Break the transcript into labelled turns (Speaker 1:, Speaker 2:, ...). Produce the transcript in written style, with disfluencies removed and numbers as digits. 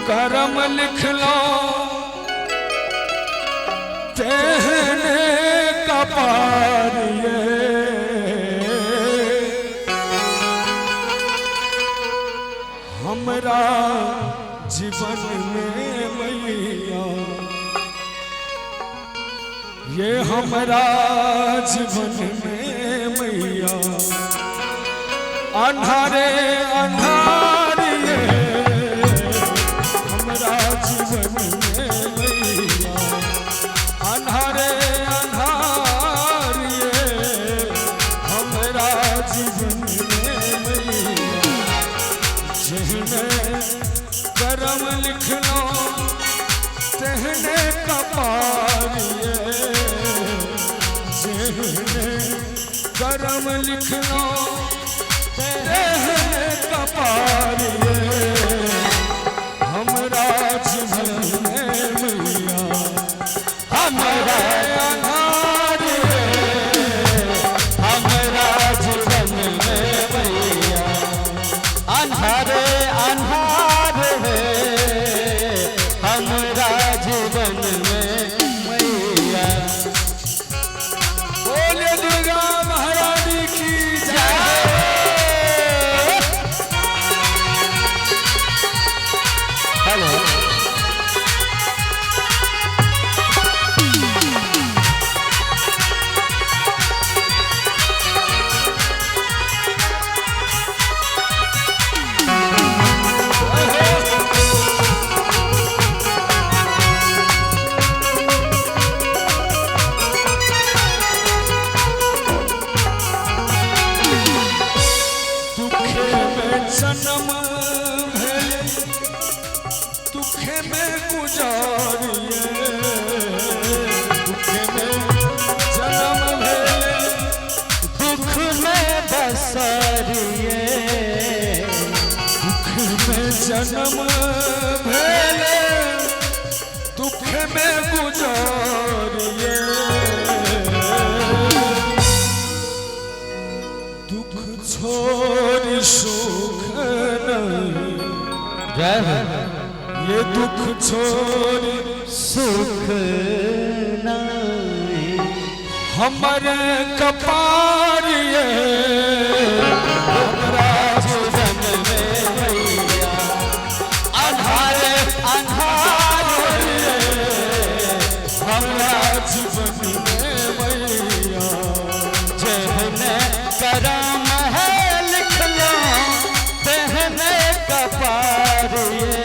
Speaker 1: करम लिख लो तेने कपार ये हमरा जीवन में मैया ये हमरा जीवन में मैया अंधारे अंधारिए हमरा जीवन में मैया अंधारे अंधारिए हमरा जीवन में मैया जिहने करम लिख लो तेहने कपारिए जिहने करम लिख लो तेहने कपारिए हमरा जीवन में मैया हमरा अंधारिए हमरा जीवन में मैया अंधारे अंधारे हमरा जीवन में मैया। बोले दुर्गा महारानी की जय। हेलो जन्म भेले दुखे में गुजारिए दुखे में जन्म भेले दुख में बसरिए दुख में जन्म भेले दुख में गुजारिए दुख छोड़ सुख ये दुख छोड़ सुख नहीं हमारे कपार ये हमरा जीवन में मैया अंधारे अंधारे हमरा जीवन में मैया जिहने करम है लिख लो तेहने कपार ये